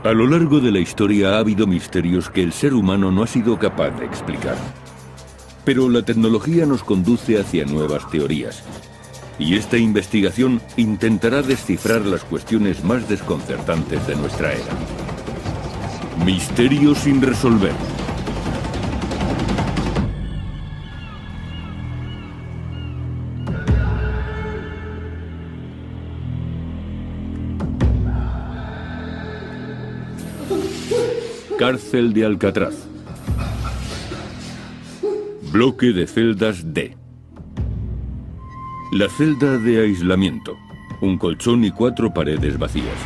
A lo largo de la historia ha habido misterios que el ser humano no ha sido capaz de explicar. Pero la tecnología nos conduce hacia nuevas teorías. Y esta investigación intentará descifrar las cuestiones más desconcertantes de nuestra era. Misterios sin resolver. Cárcel de Alcatraz. Bloque de celdas D. La celda de aislamiento. Un colchón y 4 paredes vacías.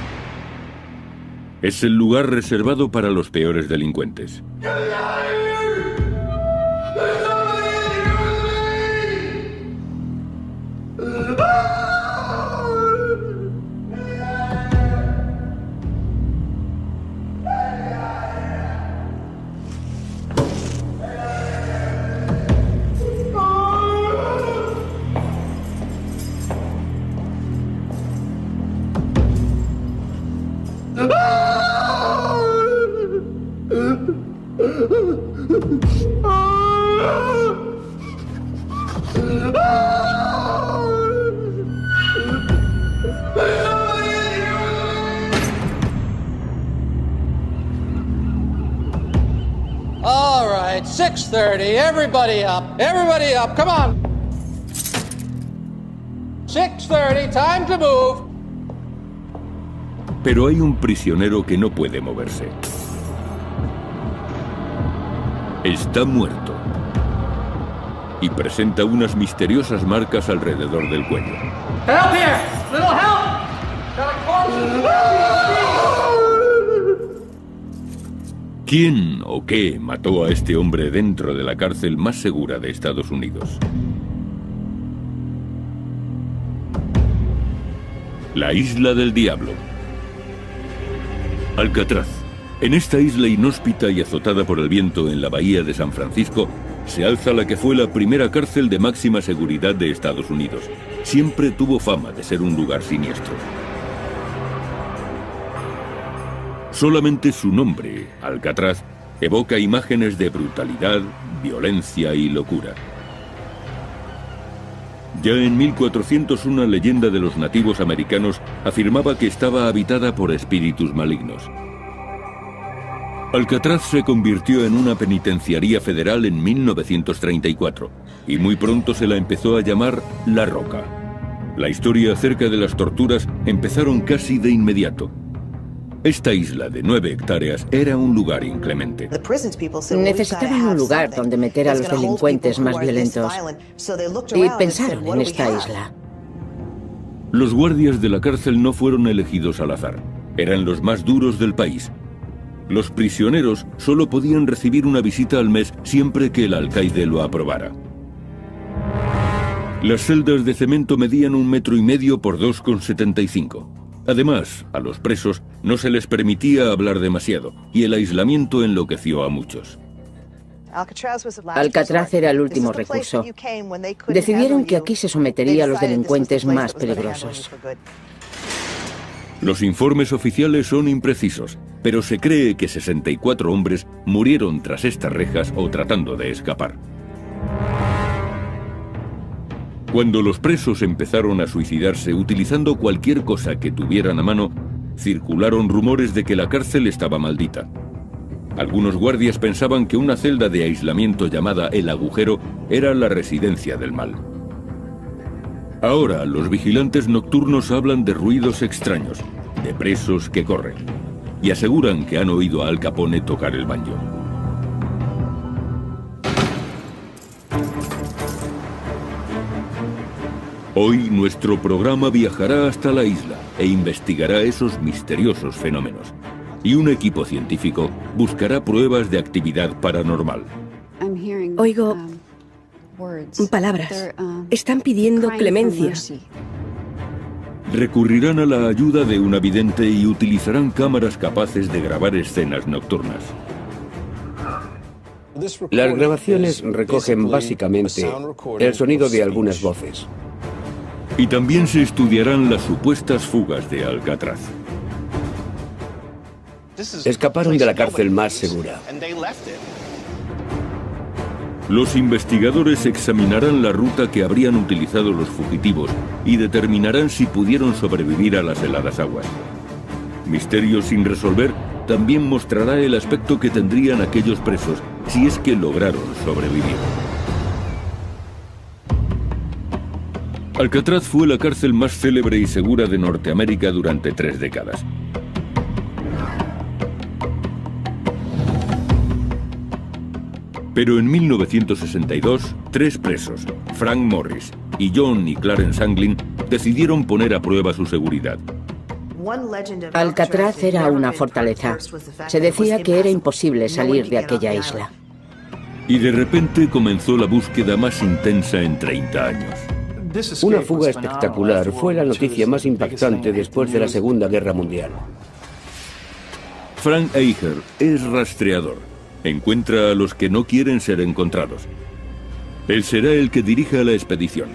Es el lugar reservado para los peores delincuentes. All right, 6:30, everybody up, come on. 6:30, time to move. Pero hay un prisionero que no puede moverse. Está muerto. Y presenta unas misteriosas marcas alrededor del cuello. Help here! Little help! Got a corpse. ¿Quién o qué mató a este hombre dentro de la cárcel más segura de Estados Unidos? La Isla del Diablo. Alcatraz. En esta isla inhóspita y azotada por el viento en la bahía de San Francisco, se alza la que fue la primera cárcel de máxima seguridad de Estados Unidos. Siempre tuvo fama de ser un lugar siniestro. Solamente su nombre, Alcatraz, evoca imágenes de brutalidad, violencia y locura. Ya en 1400 una leyenda de los nativos americanos afirmaba que estaba habitada por espíritus malignos. Alcatraz se convirtió en una penitenciaría federal en 1934 y muy pronto se la empezó a llamar La Roca. La historia acerca de las torturas empezaron casi de inmediato. Esta isla de 9 hectáreas era un lugar inclemente. Necesitaban un lugar donde meter a los delincuentes más violentos y pensaron en esta isla. Los guardias de la cárcel no fueron elegidos al azar. Eran los más duros del país. Los prisioneros solo podían recibir una visita al mes siempre que el alcaide lo aprobara. Las celdas de cemento medían 1,5 metros por 2,75. Además, a los presos no se les permitía hablar demasiado, y el aislamiento enloqueció a muchos. Alcatraz era el último recurso. Decidieron que aquí se sometería a los delincuentes más peligrosos. Los informes oficiales son imprecisos, pero se cree que 64 hombres murieron tras estas rejas o tratando de escapar. Cuando los presos empezaron a suicidarse utilizando cualquier cosa que tuvieran a mano, circularon rumores de que la cárcel estaba maldita. Algunos guardias pensaban que una celda de aislamiento llamada El Agujero era la residencia del mal. Ahora los vigilantes nocturnos hablan de ruidos extraños, de presos que corren, y aseguran que han oído a Al Capone tocar el banjo. Hoy nuestro programa viajará hasta la isla e investigará esos misteriosos fenómenos. Y un equipo científico buscará pruebas de actividad paranormal. Oigo palabras. Están pidiendo clemencia. Recurrirán a la ayuda de una vidente y utilizarán cámaras capaces de grabar escenas nocturnas. Las grabaciones recogen básicamente el sonido de algunas voces. Y también se estudiarán las supuestas fugas de Alcatraz. Escaparon de la cárcel más segura. Los investigadores examinarán la ruta que habrían utilizado los fugitivos y determinarán si pudieron sobrevivir a las heladas aguas. Misterio sin resolver también mostrará el aspecto que tendrían aquellos presos si es que lograron sobrevivir. Alcatraz fue la cárcel más célebre y segura de Norteamérica durante 3 décadas. Pero en 1962, 3 presos, Frank Morris y John y Clarence Anglin, decidieron poner a prueba su seguridad. Alcatraz era una fortaleza. Se decía que era imposible salir de aquella isla. Y de repente comenzó la búsqueda más intensa en 30 años. Una fuga espectacular fue la noticia más impactante después de la Segunda Guerra Mundial. Frank Eicher es rastreador. Encuentra a los que no quieren ser encontrados. Él será el que dirija la expedición.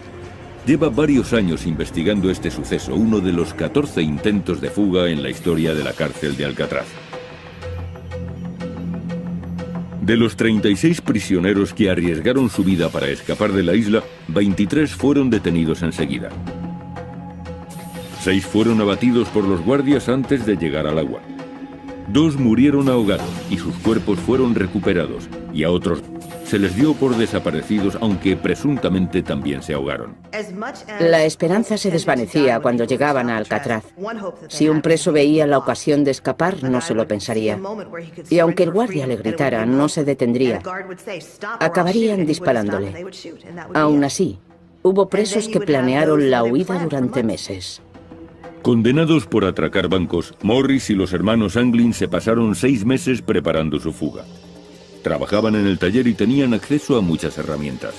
Lleva varios años investigando este suceso, uno de los 14 intentos de fuga en la historia de la cárcel de Alcatraz. De los 36 prisioneros que arriesgaron su vida para escapar de la isla, 23 fueron detenidos enseguida. 6 fueron abatidos por los guardias antes de llegar al agua. 2 murieron ahogados y sus cuerpos fueron recuperados, y a otros se les dio por desaparecidos, aunque presuntamente también se ahogaron. La esperanza se desvanecía cuando llegaban a Alcatraz. Si un preso veía la ocasión de escapar, no se lo pensaría. Y aunque el guardia le gritara, no se detendría. Acabarían disparándole. Aún así, hubo presos que planearon la huida durante meses. Condenados por atracar bancos, Morris y los hermanos Anglin se pasaron 6 meses preparando su fuga. Trabajaban en el taller y tenían acceso a muchas herramientas.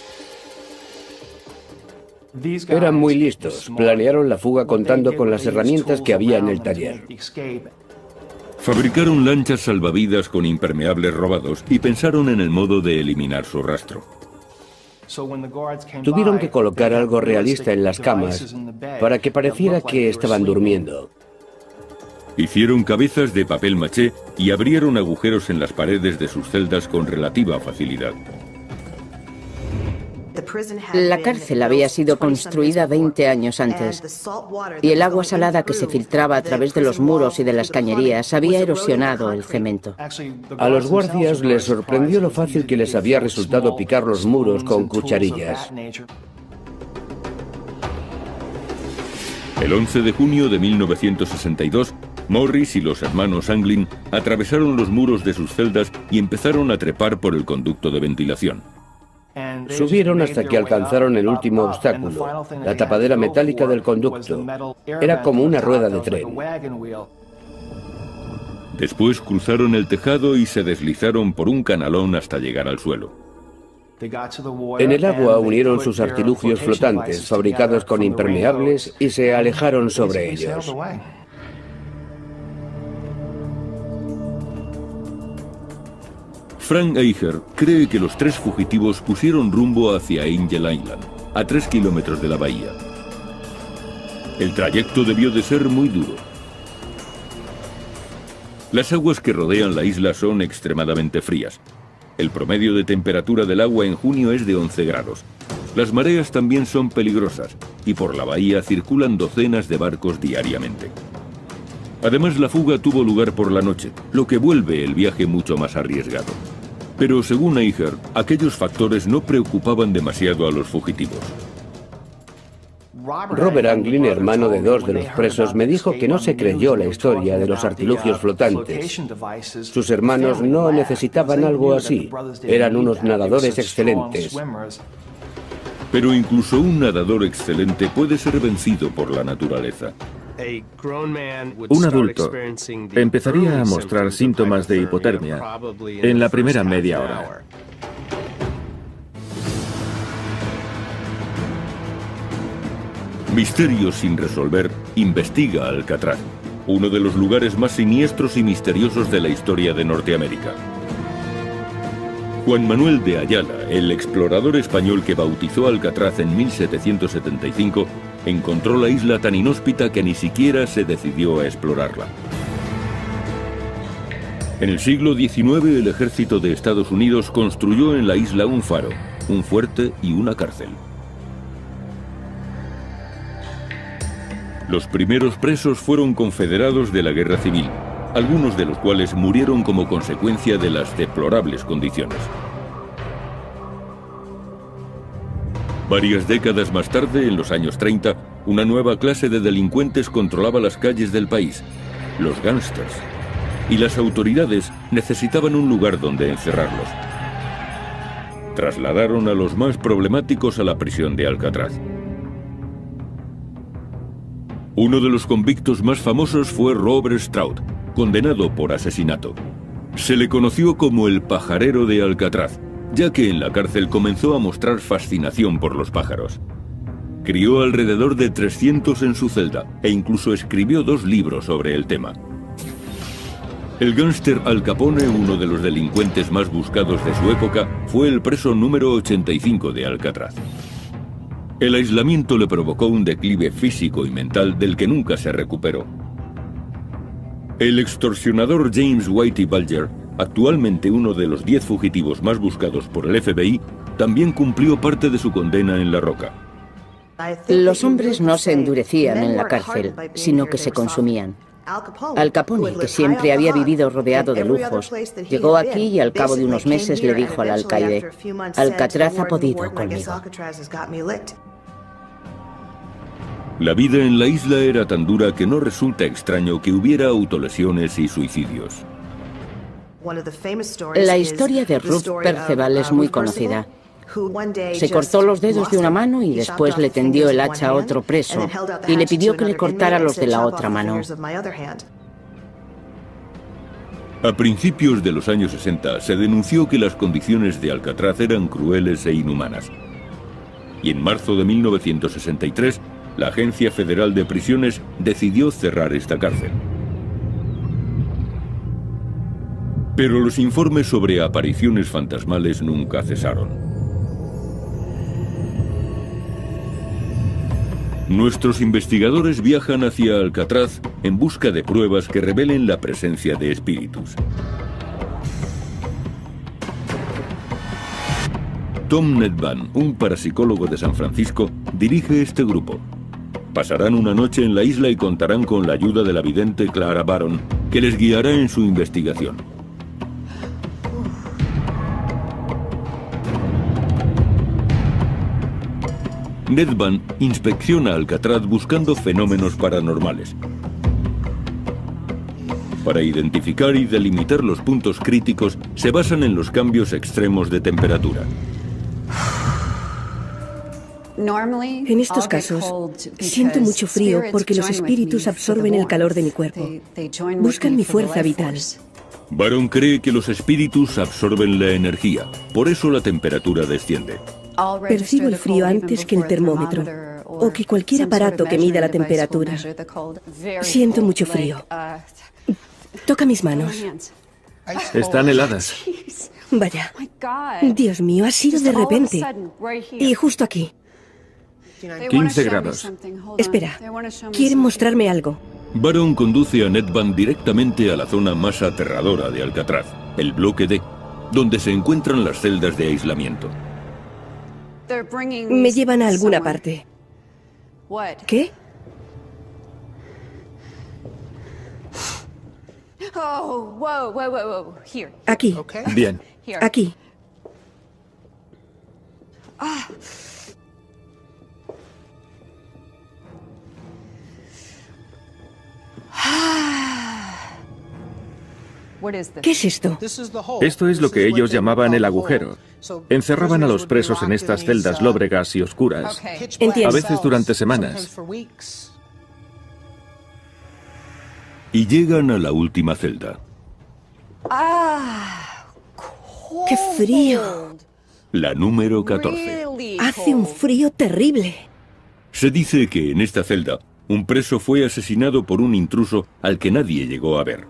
Eran muy listos. Planearon la fuga contando con las herramientas que había en el taller. Fabricaron lanchas salvavidas con impermeables robados y pensaron en el modo de eliminar su rastro. Tuvieron que colocar algo realista en las camas para que pareciera que estaban durmiendo. Hicieron cabezas de papel maché y abrieron agujeros en las paredes de sus celdas con relativa facilidad. La cárcel había sido construida 20 años antes, y el agua salada que se filtraba a través de los muros y de las cañerías había erosionado el cemento. A los guardias les sorprendió lo fácil que les había resultado picar los muros con cucharillas. El 11 de junio de 1962, Morris y los hermanos Anglin atravesaron los muros de sus celdas y empezaron a trepar por el conducto de ventilación. Subieron hasta que alcanzaron el último obstáculo, la tapadera metálica del conducto. Era como una rueda de tren. Después cruzaron el tejado y se deslizaron por un canalón hasta llegar al suelo. En el agua unieron sus artilugios flotantes, fabricados con impermeables, y se alejaron sobre ellos. Frank Eicher cree que los 3 fugitivos pusieron rumbo hacia Angel Island, a 3 kilómetros de la bahía. El trayecto debió de ser muy duro. Las aguas que rodean la isla son extremadamente frías. El promedio de temperatura del agua en junio es de 11 grados. Las mareas también son peligrosas y por la bahía circulan docenas de barcos diariamente. Además, la fuga tuvo lugar por la noche, lo que vuelve el viaje mucho más arriesgado. Pero según Eicher, aquellos factores no preocupaban demasiado a los fugitivos. Robert Anglin, hermano de 2 de los presos, me dijo que no se creyó la historia de los artilugios flotantes. Sus hermanos no necesitaban algo así. Eran unos nadadores excelentes. Pero incluso un nadador excelente puede ser vencido por la naturaleza. Un adulto empezaría a mostrar síntomas de hipotermia en la primera media hora. Misterio sin resolver investiga Alcatraz, uno de los lugares más siniestros y misteriosos de la historia de Norteamérica. Juan Manuel de Ayala, el explorador español que bautizó Alcatraz en 1775, encontró la isla tan inhóspita que ni siquiera se decidió a explorarla. En el siglo XIX, el ejército de Estados Unidos construyó en la isla un faro, un fuerte y una cárcel. Los primeros presos fueron confederados de la Guerra Civil, algunos de los cuales murieron como consecuencia de las deplorables condiciones. Varias décadas más tarde, en los años 30, una nueva clase de delincuentes controlaba las calles del país, los gángsters, y las autoridades necesitaban un lugar donde encerrarlos. Trasladaron a los más problemáticos a la prisión de Alcatraz. Uno de los convictos más famosos fue Robert Stroud, condenado por asesinato. Se le conoció como el pajarero de Alcatraz, ya que en la cárcel comenzó a mostrar fascinación por los pájaros. Crió alrededor de 300 en su celda e incluso escribió 2 libros sobre el tema. El gángster Al Capone, uno de los delincuentes más buscados de su época, fue el preso número 85 de Alcatraz. El aislamiento le provocó un declive físico y mental del que nunca se recuperó. El extorsionador James Whitey Bulger, actualmente uno de los 10 fugitivos más buscados por el FBI, también cumplió parte de su condena en La Roca. Los hombres no se endurecían en la cárcel, sino que se consumían. Al Capone, que siempre había vivido rodeado de lujos, llegó aquí y al cabo de unos meses le dijo al alcaide: Alcatraz ha podido conmigo. La vida en la isla era tan dura que no resulta extraño que hubiera autolesiones y suicidios. La historia de Ruth Perceval es muy conocida. Se cortó los dedos de una mano y después le tendió el hacha a otro preso y le pidió que le cortara los de la otra mano. A principios de los años 60 se denunció que las condiciones de Alcatraz eran crueles e inhumanas. Y en marzo de 1963, la Agencia Federal de Prisiones decidió cerrar esta cárcel. Pero los informes sobre apariciones fantasmales nunca cesaron. Nuestros investigadores viajan hacia Alcatraz en busca de pruebas que revelen la presencia de espíritus. Tom Nedban, un parapsicólogo de San Francisco, dirige este grupo. Pasarán una noche en la isla y contarán con la ayuda de la vidente Clara Baron, que les guiará en su investigación. Nedban inspecciona Alcatraz buscando fenómenos paranormales. Para identificar y delimitar los puntos críticos, se basan en los cambios extremos de temperatura. En estos casos, siento mucho frío porque los espíritus absorben el calor de mi cuerpo. Buscan mi fuerza vital. Baron cree que los espíritus absorben la energía, por eso la temperatura desciende. Percibo el frío antes que el termómetro o que cualquier aparato que mida la temperatura. Siento mucho frío. Toca mis manos. Están heladas. Vaya. Dios mío, ha sido de repente. Y justo aquí. 15 grados. Espera, quieren mostrarme algo. Baron conduce a Nedban directamente a la zona más aterradora de Alcatraz, el bloque D, donde se encuentran las celdas de aislamiento. Me llevan a alguna parte. ¿Qué? Aquí. Bien. Aquí. ¿Qué es esto? Esto es lo que ellos llamaban el agujero. Encerraban a los presos en estas celdas lóbregas y oscuras, Entiendo. a veces durante semanas. Y llegan a la última celda. ¡Qué frío! La número 14. Hace un frío terrible. Se dice que en esta celda, un preso fue asesinado por un intruso al que nadie llegó a ver.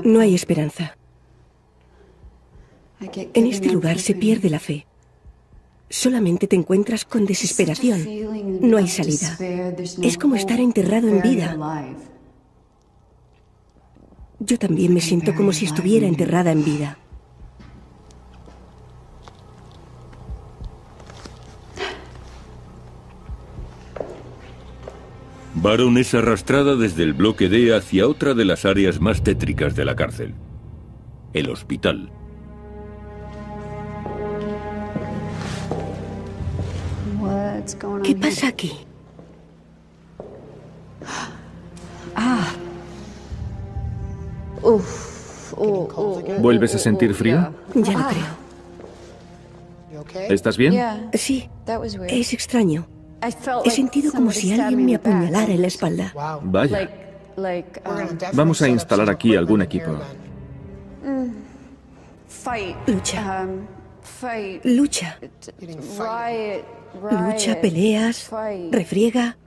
No hay esperanza. En este lugar se pierde la fe. Solamente te encuentras con desesperación. No hay salida. Es como estar enterrado en vida. Yo también me siento como si estuviera enterrada en vida. Baron es arrastrada desde el bloque D hacia otra de las áreas más tétricas de la cárcel, el hospital. ¿Qué pasa aquí? ¿Vuelves a sentir frío? Ya lo creo. ¿Estás bien? Sí, es extraño. He sentido como si alguien me apuñalara en la espalda. Vaya. Vamos a instalar aquí algún equipo. Lucha. Lucha. Lucha, peleas, refriega.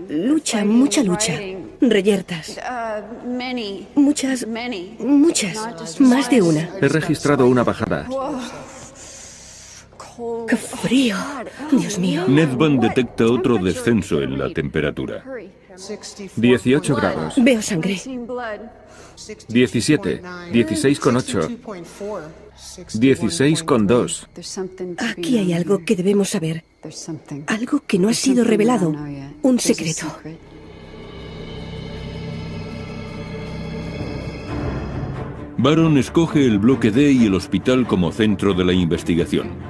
Lucha, mucha lucha. Reyertas. Muchas, más de una. He registrado una bajada. ¡Qué frío! Dios mío. Nedvan detecta otro descenso en la temperatura. 18 grados. Veo sangre. 17. 16,8. 16,2. Aquí hay algo que debemos saber. Algo que no ha sido revelado. Un secreto. Baron escoge el bloque D y el hospital como centro de la investigación.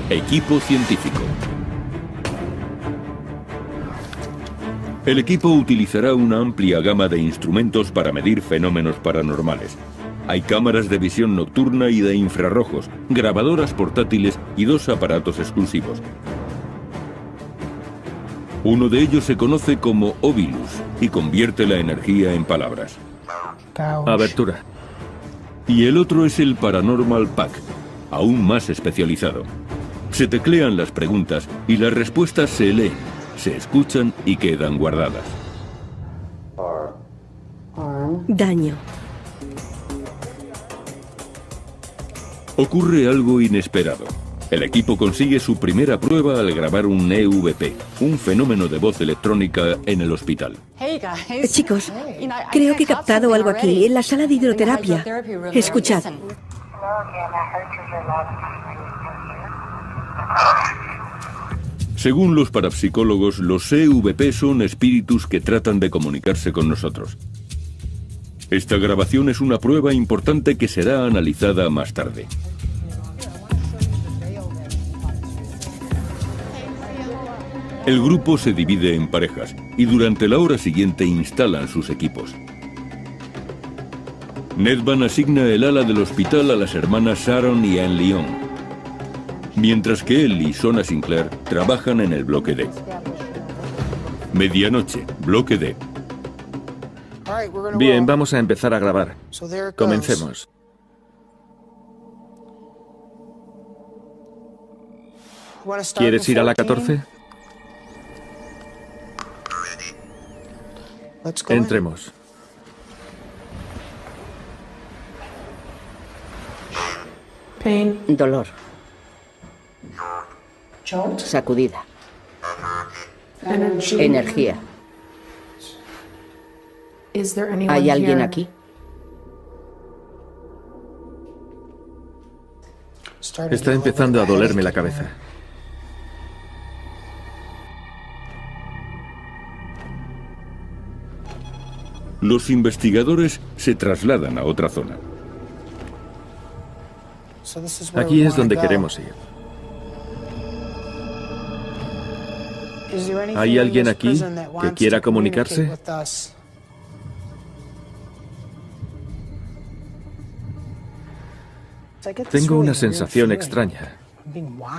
Equipo científico. El equipo utilizará una amplia gama de instrumentos para medir fenómenos paranormales. Hay cámaras de visión nocturna y de infrarrojos, grabadoras portátiles y 2 aparatos exclusivos. Uno de ellos se conoce como Ovilus y convierte la energía en palabras. Abertura. Y el otro es el Paranormal Pack, aún más especializado. Se teclean las preguntas y las respuestas se leen, se escuchan y quedan guardadas. Daño. Ocurre algo inesperado. El equipo consigue su primera prueba al grabar un EVP, un fenómeno de voz electrónica en el hospital. Chicos, creo que he captado algo aquí, en la sala de hidroterapia. Escuchad. Según los parapsicólogos, los EVP son espíritus que tratan de comunicarse con nosotros. Esta grabación es una prueba importante que será analizada más tarde. El grupo se divide en parejas y durante la hora siguiente instalan sus equipos. Nedvan asigna el ala del hospital a las hermanas Sharon y Anne Lyon, mientras que él y Sona Sinclair trabajan en el bloque D. Medianoche, bloque D. Bien, vamos a empezar a grabar. Comencemos. ¿Quieres ir a la 14? Entremos. Dolor. Sacudida. Energía. ¿Hay alguien aquí? Está empezando a dolerme la cabeza. Los investigadores se trasladan a otra zona. Aquí es donde queremos ir. ¿Hay alguien aquí que quiera comunicarse? Tengo una sensación extraña,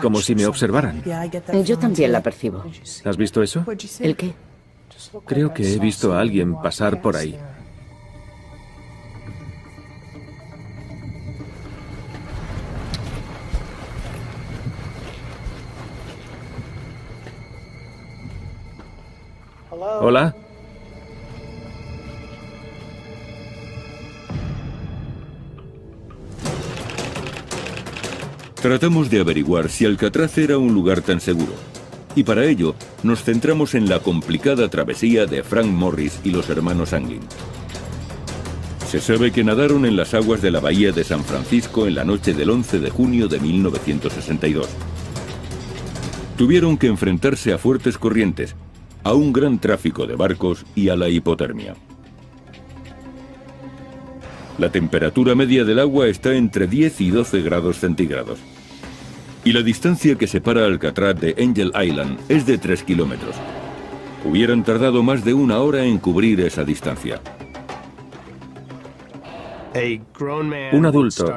como si me observaran. Yo también la percibo. ¿Has visto eso? ¿El qué? Creo que he visto a alguien pasar por ahí. Hola. Tratamos de averiguar si Alcatraz era un lugar tan seguro. Y para ello, nos centramos en la complicada travesía de Frank Morris y los hermanos Anglin. Se sabe que nadaron en las aguas de la bahía de San Francisco en la noche del 11 de junio de 1962. Tuvieron que enfrentarse a fuertes corrientes, a un gran tráfico de barcos y a la hipotermia. La temperatura media del agua está entre 10 y 12 grados centígrados. Y la distancia que separa Alcatraz de Angel Island es de 3 kilómetros. Hubieran tardado más de 1 hora en cubrir esa distancia. Un adulto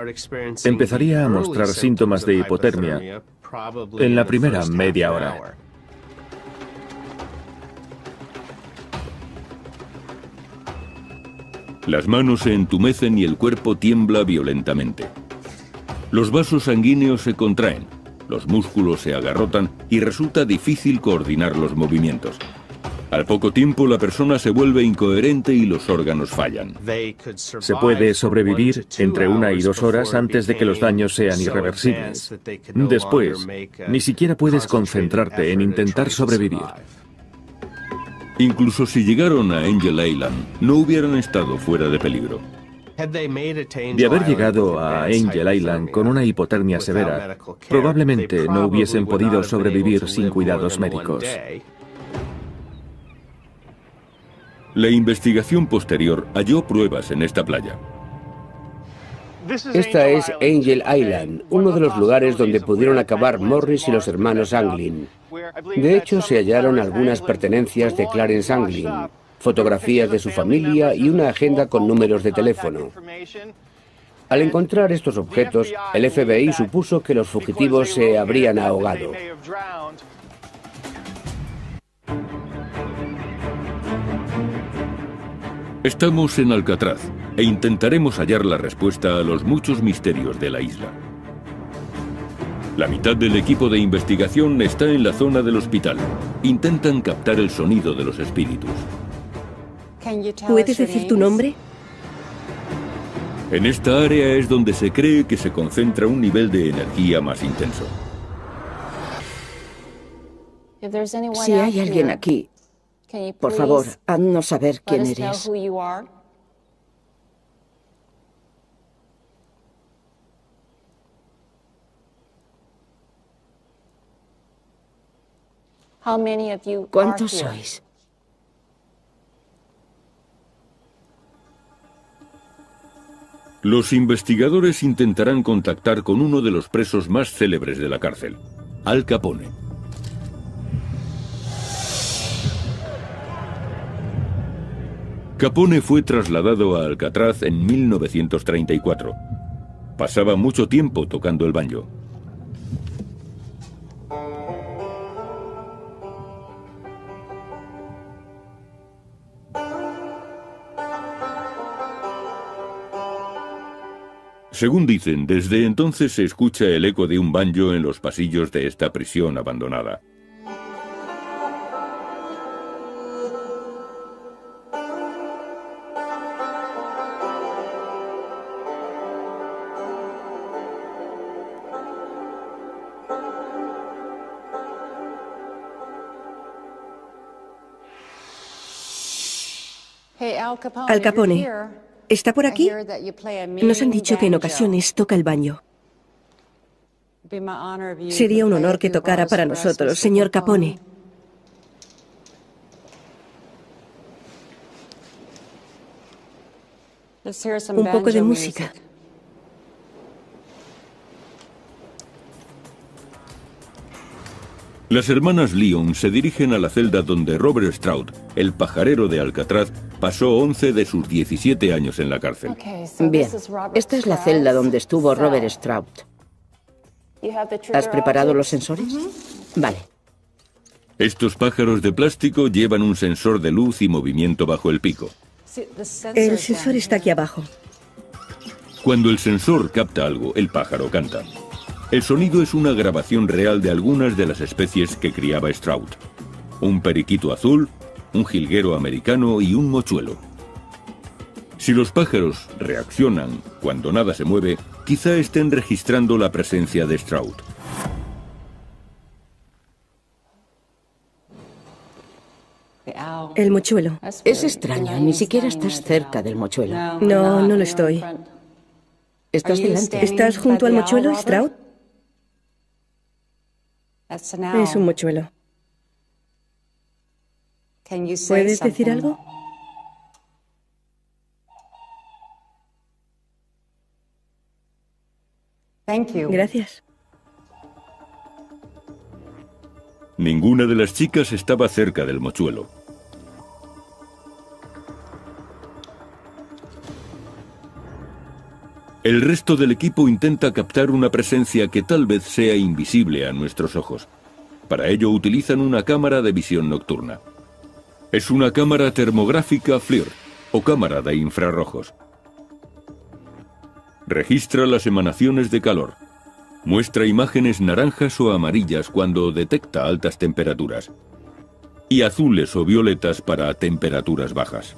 empezaría a mostrar síntomas de hipotermia en la primera media hora. Las manos se entumecen y el cuerpo tiembla violentamente. Los vasos sanguíneos se contraen, los músculos se agarrotan y resulta difícil coordinar los movimientos. Al poco tiempo la persona se vuelve incoherente y los órganos fallan. Se puede sobrevivir entre 1 y 2 horas antes de que los daños sean irreversibles. Después, ni siquiera puedes concentrarte en intentar sobrevivir. Incluso si llegaron a Angel Island, no hubieran estado fuera de peligro. De haber llegado a Angel Island con una hipotermia severa, probablemente no hubiesen podido sobrevivir sin cuidados médicos. La investigación posterior halló pruebas en esta playa. Esta es Angel Island, uno de los lugares donde pudieron acabar Morris y los hermanos Anglin. De hecho, se hallaron algunas pertenencias de Clarence Anglin, fotografías de su familia y una agenda con números de teléfono. Al encontrar estos objetos, el FBI supuso que los fugitivos se habrían ahogado. Estamos en Alcatraz e intentaremos hallar la respuesta a los muchos misterios de la isla. La mitad del equipo de investigación está en la zona del hospital. Intentan captar el sonido de los espíritus. ¿Puedes decir tu nombre? En esta área es donde se cree que se concentra un nivel de energía más intenso. Si hay alguien aquí, por favor, haznos saber quién eres. ¿Cuántos sois? Los investigadores intentarán contactar con uno de los presos más célebres de la cárcel, Al Capone. Capone fue trasladado a Alcatraz en 1934. Pasaba mucho tiempo tocando el banjo. Según dicen, desde entonces se escucha el eco de un banjo en los pasillos de esta prisión abandonada. Al Capone, ¿está por aquí? Nos han dicho que en ocasiones toca el banjo. Sería un honor que tocara para nosotros, señor Capone. Un poco de música. Las hermanas Lyon se dirigen a la celda donde Robert Stroud, el pajarero de Alcatraz, pasó 11 de sus 17 años en la cárcel. Bien, esta es la celda donde estuvo Robert Stroud. ¿Has preparado los sensores? Vale. Estos pájaros de plástico llevan un sensor de luz y movimiento bajo el pico. El sensor está aquí abajo. Cuando el sensor capta algo, el pájaro canta. El sonido es una grabación real de algunas de las especies que criaba Stroud. Un periquito azul, un jilguero americano y un mochuelo. Si los pájaros reaccionan cuando nada se mueve, quizá estén registrando la presencia de Stroud. El mochuelo. Es extraño, ni siquiera estás cerca del mochuelo. No, no lo estoy. Estás delante. ¿Estás junto al mochuelo, Stroud? Es un mochuelo. ¿Puedes decir algo? Gracias. Ninguna de las chicas estaba cerca del mochuelo. El resto del equipo intenta captar una presencia que tal vez sea invisible a nuestros ojos. Para ello utilizan una cámara de visión nocturna. Es una cámara termográfica FLIR, o cámara de infrarrojos. Registra las emanaciones de calor. Muestra imágenes naranjas o amarillas cuando detecta altas temperaturas. Y azules o violetas para temperaturas bajas.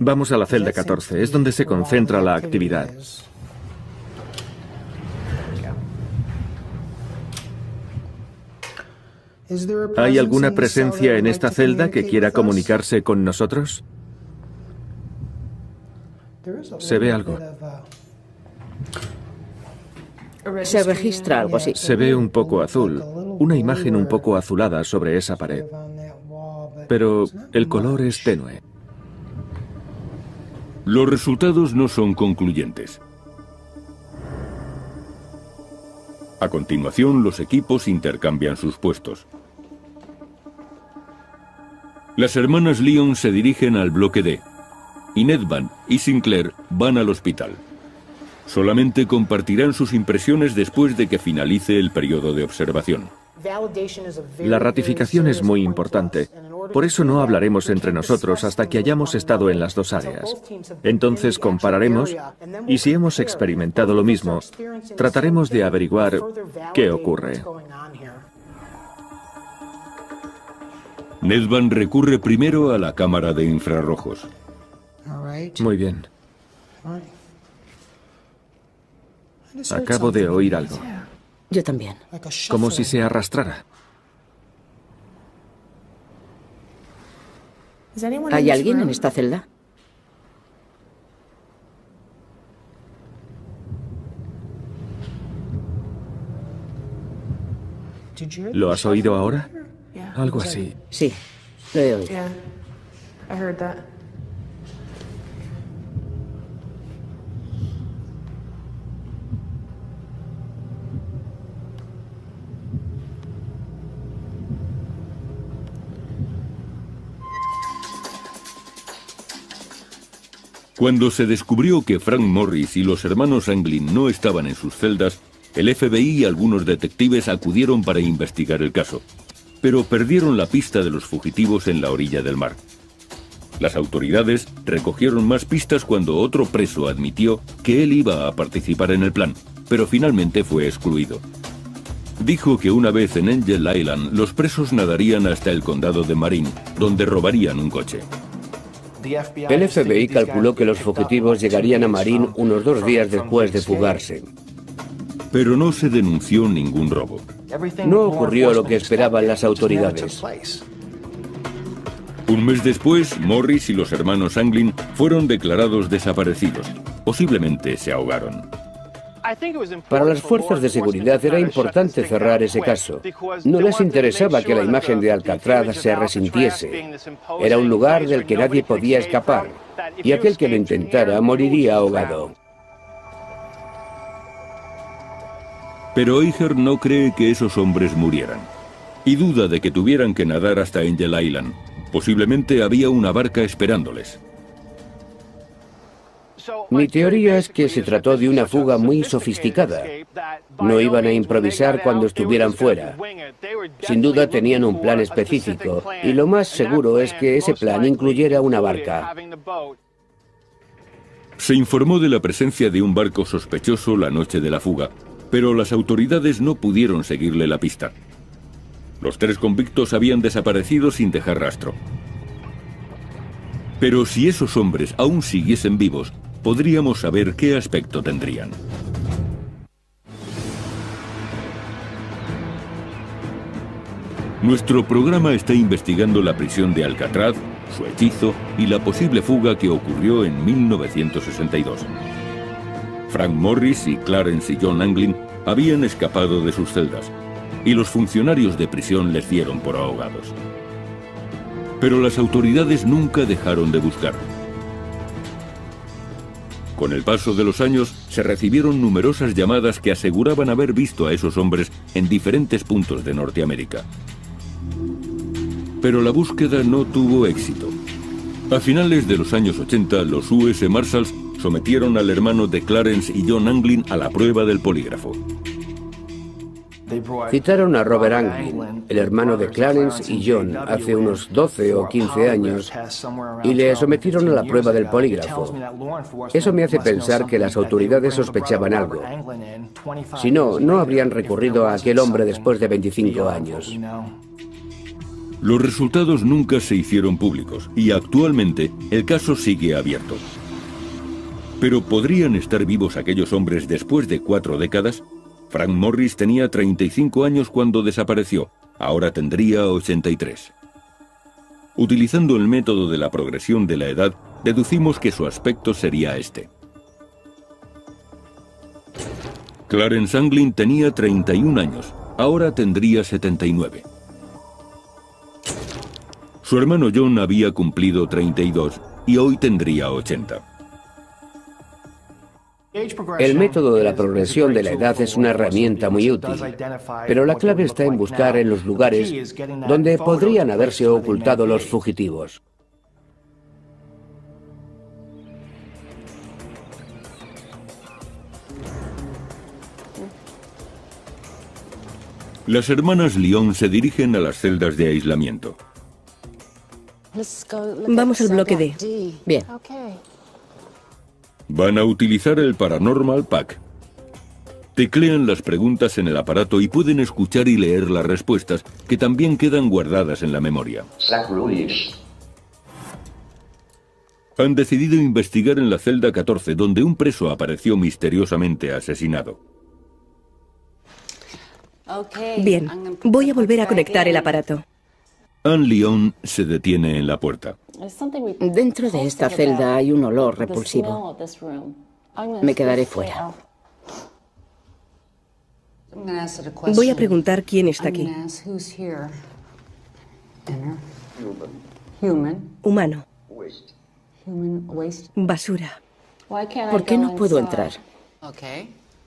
Vamos a la celda 14, es donde se concentra la actividad. ¿Hay alguna presencia en esta celda que quiera comunicarse con nosotros? Se ve algo. Se registra algo así. Se ve un poco azul, una imagen un poco azulada sobre esa pared. Pero el color es tenue. Los resultados no son concluyentes. A continuación, los equipos intercambian sus puestos. Las hermanas Lyon se dirigen al bloque D, y Nedvan y Sinclair van al hospital. Solamente compartirán sus impresiones después de que finalice el periodo de observación. La ratificación es muy importante. Por eso no hablaremos entre nosotros hasta que hayamos estado en las dos áreas. Entonces compararemos y si hemos experimentado lo mismo, trataremos de averiguar qué ocurre. Nedvan recurre primero a la cámara de infrarrojos. Muy bien. Acabo de oír algo. Yo también. Como si se arrastrara. ¿Hay alguien en esta celda? ¿Lo has oído ahora? Algo así. Sí, lo he oído. Cuando se descubrió que Frank Morris y los hermanos Anglin no estaban en sus celdas, el FBI y algunos detectives acudieron para investigar el caso, pero perdieron la pista de los fugitivos en la orilla del mar. Las autoridades recogieron más pistas cuando otro preso admitió que él iba a participar en el plan, pero finalmente fue excluido. Dijo que una vez en Angel Island, los presos nadarían hasta el condado de Marin, donde robarían un coche. El FBI calculó que los fugitivos llegarían a Marin unos 2 días después de fugarse. Pero no se denunció ningún robo. No ocurrió lo que esperaban las autoridades. Un mes después, Morris y los hermanos Anglin fueron declarados desaparecidos. Posiblemente se ahogaron. Para las fuerzas de seguridad era importante cerrar ese caso. No les interesaba que la imagen de Alcatraz se resintiese. Era un lugar del que nadie podía escapar, y aquel que lo intentara moriría ahogado. Pero Eicher no cree que esos hombres murieran, y duda de que tuvieran que nadar hasta Angel Island. Posiblemente había una barca esperándoles. Mi teoría es que se trató de una fuga muy sofisticada. No iban a improvisar cuando estuvieran fuera. Sin duda tenían un plan específico, y lo más seguro es que ese plan incluyera una barca. Se informó de la presencia de un barco sospechoso la noche de la fuga, pero las autoridades no pudieron seguirle la pista. Los 3 convictos habían desaparecido sin dejar rastro. Pero si esos hombres aún siguiesen vivos, podríamos saber qué aspecto tendrían. Nuestro programa está investigando la prisión de Alcatraz, su hechizo y la posible fuga que ocurrió en 1962. Frank Morris y Clarence y John Anglin habían escapado de sus celdas y los funcionarios de prisión les dieron por ahogados. Pero las autoridades nunca dejaron de buscar. Con el paso de los años, se recibieron numerosas llamadas que aseguraban haber visto a esos hombres en diferentes puntos de Norteamérica. Pero la búsqueda no tuvo éxito. A finales de los años 80, los US Marshals sometieron al hermano de Clarence y John Anglin a la prueba del polígrafo. Citaron a Robert Anglin, el hermano de Clarence y John, hace unos 12 o 15 años, y le sometieron a la prueba del polígrafo. Eso me hace pensar que las autoridades sospechaban algo. Si no, no habrían recurrido a aquel hombre después de 25 años. Los resultados nunca se hicieron públicos y actualmente el caso sigue abierto. Pero ¿podrían estar vivos aquellos hombres después de 4 décadas? Frank Morris tenía 35 años cuando desapareció, ahora tendría 83. Utilizando el método de la progresión de la edad, deducimos que su aspecto sería este. Clarence Anglin tenía 31 años, ahora tendría 79. Su hermano John había cumplido 32 y hoy tendría 80. El método de la progresión de la edad es una herramienta muy útil, pero la clave está en buscar en los lugares donde podrían haberse ocultado los fugitivos. Las hermanas Lyon se dirigen a las celdas de aislamiento. Vamos al bloque D. Bien. Van a utilizar el Paranormal Pack. Teclean las preguntas en el aparato y pueden escuchar y leer las respuestas, que también quedan guardadas en la memoria. Han decidido investigar en la celda 14, donde un preso apareció misteriosamente asesinado. Bien, voy a volver a conectar el aparato. Anne Lyon se detiene en la puerta. Dentro de esta celda hay un olor repulsivo. Me quedaré fuera. Voy a preguntar quién está aquí. Humano. Basura. ¿Por qué no puedo entrar?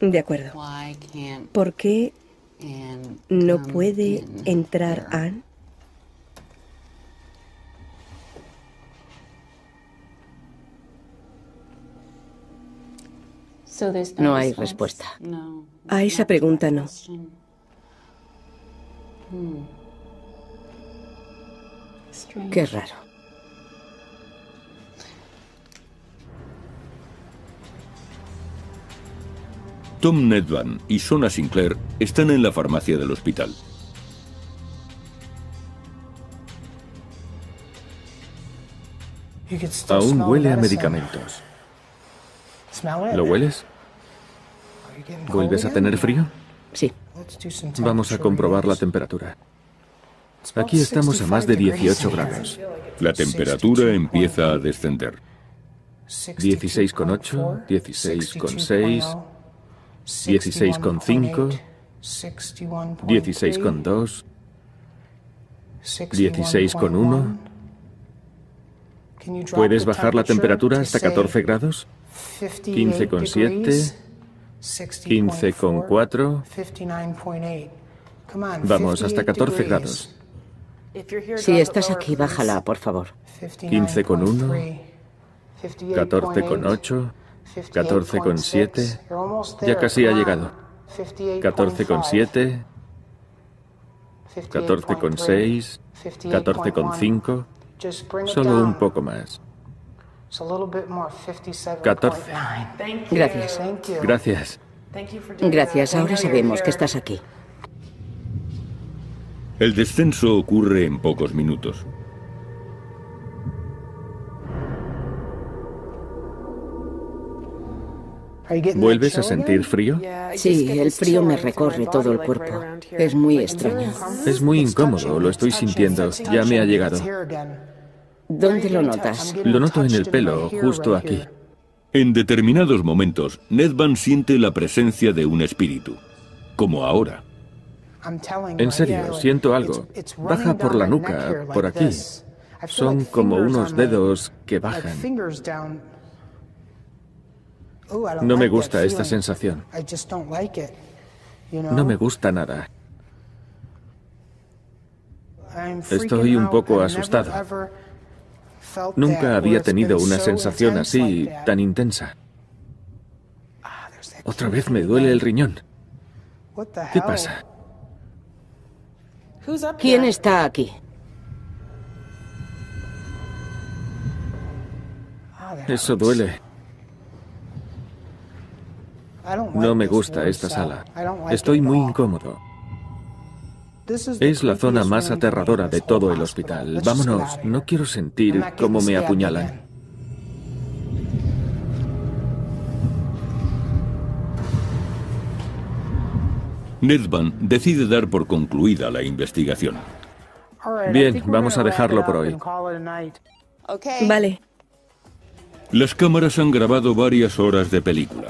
De acuerdo. ¿Por qué no puede entrar Anne? No hay respuesta. A esa pregunta no. Qué raro. Tom Nedvan y Sona Sinclair están en la farmacia del hospital. Aún huele a medicamentos. ¿Lo hueles? ¿Vuelves a tener frío? Sí. Vamos a comprobar la temperatura. Aquí estamos a más de 18 grados. La temperatura empieza a descender. 16,8, 16,6, 16,5, 16,2, 16,1. ¿Puedes bajar la temperatura hasta 14 grados? 15,7, 15,4. Vamos, hasta 14 grados. Si estás aquí, bájala, por favor. 15,1, 14,8, 14,7. Ya casi ha llegado. 14,7, 14,6, 14,5. Solo un poco más. 14. Gracias. Gracias. Gracias, ahora sabemos que estás aquí. El descenso ocurre en pocos minutos. ¿Vuelves a sentir frío? Sí, el frío me recorre todo el cuerpo. Es muy extraño. Es muy incómodo, lo estoy sintiendo. Ya me ha llegado. ¿Dónde lo notas? Lo noto en el pelo, justo aquí. En determinados momentos, Nedvan siente la presencia de un espíritu, como ahora. En serio, siento algo. Baja por la nuca, por aquí. Son como unos dedos que bajan. No me gusta esta sensación. No me gusta nada. Estoy un poco asustado. Nunca había tenido una sensación así, tan intensa. Otra vez me duele el riñón. ¿Qué pasa? ¿Quién está aquí? Eso duele. No me gusta esta sala. Estoy muy incómodo. Es la zona más aterradora de todo el hospital. Vámonos, no quiero sentir cómo me apuñalan. Nedvan decide dar por concluida la investigación. Bien, vamos a dejarlo por hoy. Vale. Las cámaras han grabado varias horas de película.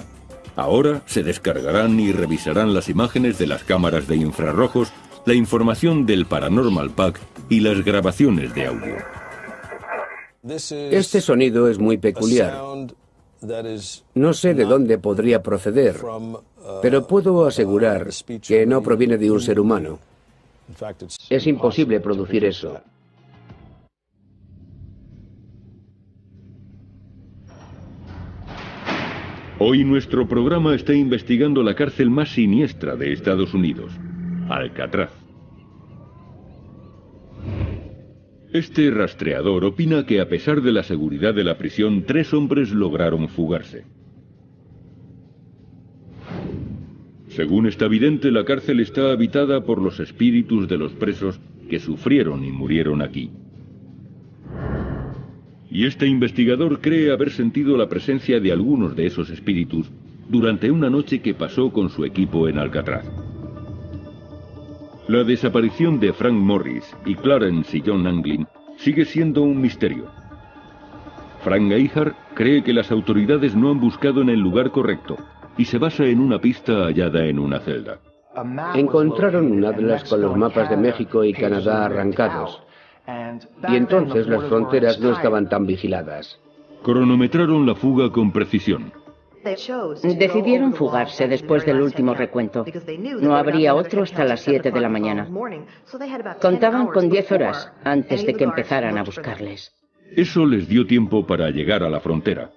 Ahora se descargarán y revisarán las imágenes de las cámaras de infrarrojos, la información del Paranormal Pack y las grabaciones de audio. Este sonido es muy peculiar. No sé de dónde podría proceder, pero puedo asegurar que no proviene de un ser humano. Es imposible producir eso. Hoy nuestro programa está investigando la cárcel más siniestra de Estados Unidos, Alcatraz. Este rastreador opina que a pesar de la seguridad de la prisión, 3 hombres lograron fugarse. Según esta vidente, la cárcel está habitada por los espíritus de los presos que sufrieron y murieron aquí. Y este investigador cree haber sentido la presencia de algunos de esos espíritus durante una noche que pasó con su equipo en Alcatraz. La desaparición de Frank Morris y Clarence y John Anglin sigue siendo un misterio. Frank Geiger cree que las autoridades no han buscado en el lugar correcto y se basa en una pista hallada en una celda. Encontraron un atlas con los mapas de México y Canadá arrancados. Y entonces las fronteras no estaban tan vigiladas. Cronometraron la fuga con precisión. Decidieron fugarse después del último recuento. No habría otro hasta las 7 de la mañana. Contaban con 10 horas antes de que empezaran a buscarles. Eso les dio tiempo para llegar a la frontera.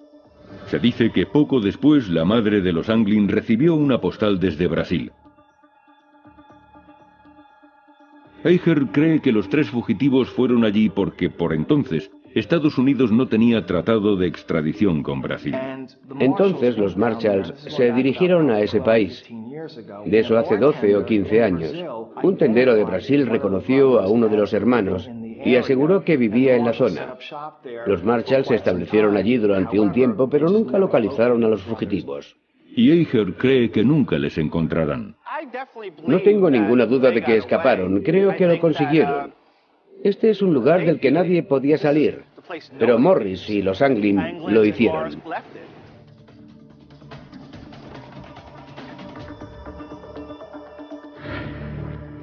Se dice que poco después la madre de los Anglin recibió una postal desde Brasil. Geiger cree que los 3 fugitivos fueron allí porque, por entonces, Estados Unidos no tenía tratado de extradición con Brasil. Entonces los Marshalls se dirigieron a ese país. De eso hace 12 o 15 años. Un tendero de Brasil reconoció a uno de los hermanos y aseguró que vivía en la zona. Los Marshalls se establecieron allí durante un tiempo, pero nunca localizaron a los fugitivos. Y Geiger cree que nunca les encontrarán. No tengo ninguna duda de que escaparon. Creo que lo consiguieron. Este es un lugar del que nadie podía salir, pero Morris y los Anglin lo hicieron.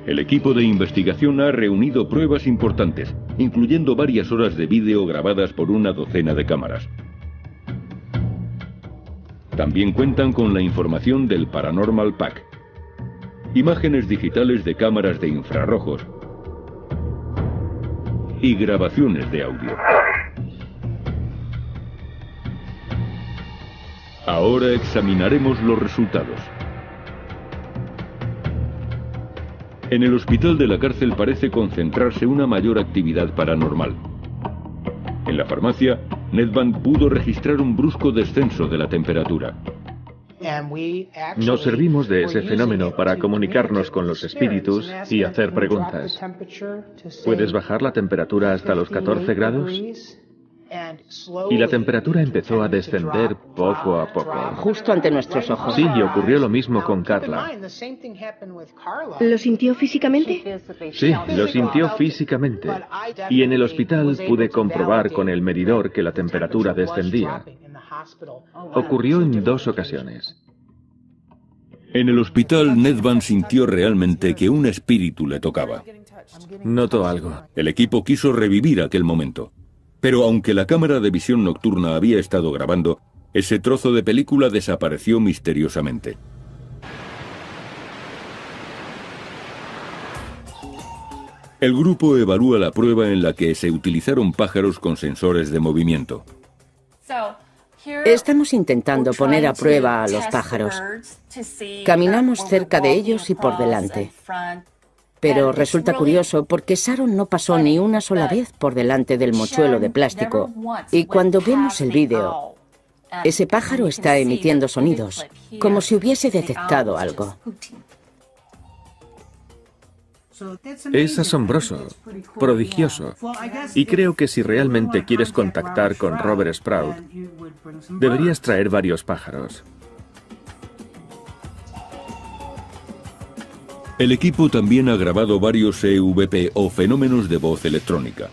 El equipo de investigación ha reunido pruebas importantes, incluyendo varias horas de vídeo grabadas por una docena de cámaras. También cuentan con la información del Paranormal Pack, imágenes digitales de cámaras de infrarrojos y grabaciones de audio. Ahora examinaremos los resultados. En el hospital de la cárcel parece concentrarse una mayor actividad paranormal. En la farmacia, Nedvan pudo registrar un brusco descenso de la temperatura. Nos servimos de ese fenómeno para comunicarnos con los espíritus y hacer preguntas. ¿Puedes bajar la temperatura hasta los 14 grados? Y la temperatura empezó a descender poco a poco. Justo ante nuestros ojos. Sí, y ocurrió lo mismo con Carla. ¿Lo sintió físicamente? Sí, lo sintió físicamente. Y en el hospital pude comprobar con el medidor que la temperatura descendía. Ocurrió en 2 ocasiones. En el hospital, Ned Van sintió realmente que un espíritu le tocaba. Notó algo. El equipo quiso revivir aquel momento. Pero aunque la cámara de visión nocturna había estado grabando, ese trozo de película desapareció misteriosamente. El grupo evalúa la prueba en la que se utilizaron pájaros con sensores de movimiento. Estamos intentando poner a prueba a los pájaros. Caminamos cerca de ellos y por delante. Pero resulta curioso porque Sharon no pasó ni una sola vez por delante del mochuelo de plástico. Y cuando vemos el vídeo, ese pájaro está emitiendo sonidos, como si hubiese detectado algo. Es asombroso, prodigioso. Y creo que si realmente quieres contactar con Robert Sprout, deberías traer varios pájaros. El equipo también ha grabado varios EVP o fenómenos de voz electrónica.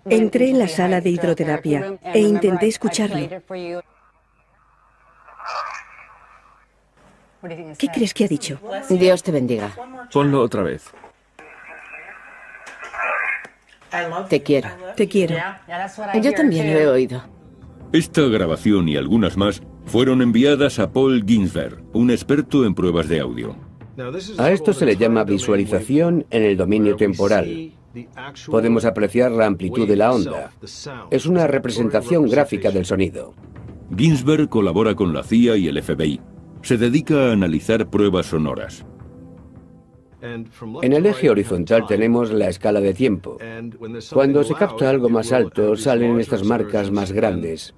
Entré en la sala de hidroterapia e intenté escucharlo. ¿Qué crees que ha dicho? Dios te bendiga. Ponlo otra vez. Te quiero. Te quiero. Yo también lo he oído. Esta grabación y algunas más fueron enviadas a Paul Ginsberg, un experto en pruebas de audio. A esto se le llama visualización en el dominio temporal. Podemos apreciar la amplitud de la onda. Es una representación gráfica del sonido. Ginsberg colabora con la CIA y el FBI. Se dedica a analizar pruebas sonoras. En el eje horizontal tenemos la escala de tiempo. Cuando se capta algo más alto, salen estas marcas más grandes.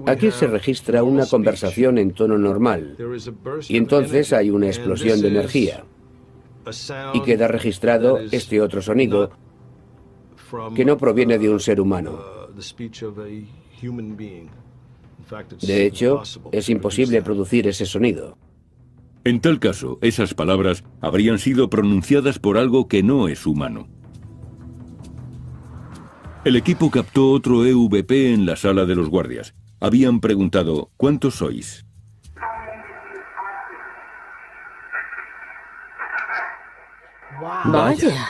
Aquí se registra una conversación en tono normal, y entonces hay una explosión de energía. Y queda registrado este otro sonido, que no proviene de un ser humano. De hecho, es imposible producir ese sonido. En tal caso, esas palabras habrían sido pronunciadas por algo que no es humano. El equipo captó otro EVP en la sala de los guardias. Habían preguntado, ¿cuántos sois? Vaya.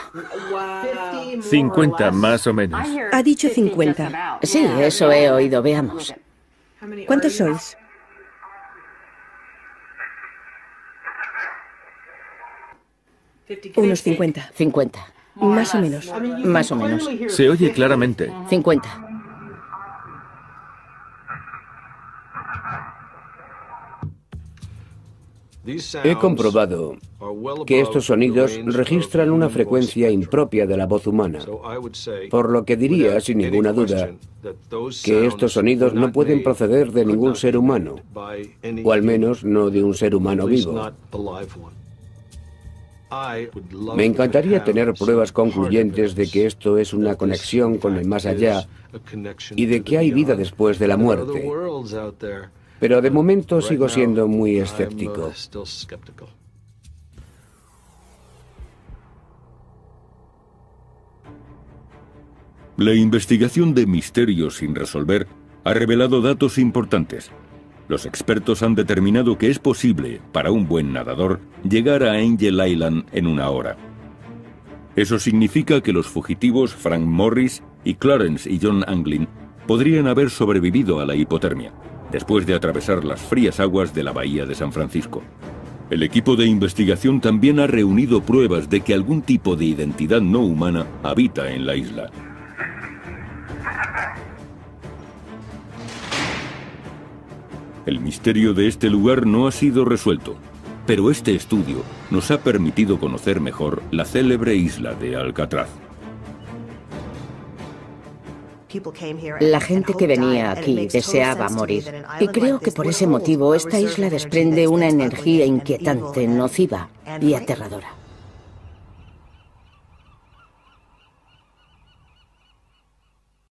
50 más o menos. Ha dicho 50. Sí, eso he oído. Veamos. ¿Cuántos sois? Unos 50. 50. Más o menos. Más o menos. Se oye claramente. 50. He comprobado que estos sonidos registran una frecuencia impropia de la voz humana, por lo que diría, sin ninguna duda, que estos sonidos no pueden proceder de ningún ser humano, o al menos no de un ser humano vivo. Me encantaría tener pruebas concluyentes de que esto es una conexión con el más allá y de que hay vida después de la muerte. Pero de momento sigo siendo muy escéptico. La investigación de misterios sin resolver ha revelado datos importantes. Los expertos han determinado que es posible, para un buen nadador, llegar a Angel Island en 1 hora. Eso significa que los fugitivos Frank Morris y Clarence y John Anglin podrían haber sobrevivido a la hipotermia, después de atravesar las frías aguas de la bahía de San Francisco. El equipo de investigación también ha reunido pruebas de que algún tipo de identidad no humana habita en la isla. El misterio de este lugar no ha sido resuelto, pero este estudio nos ha permitido conocer mejor la célebre isla de Alcatraz. La gente que venía aquí deseaba morir. Y creo que por ese motivo esta isla desprende una energía inquietante, nociva y aterradora.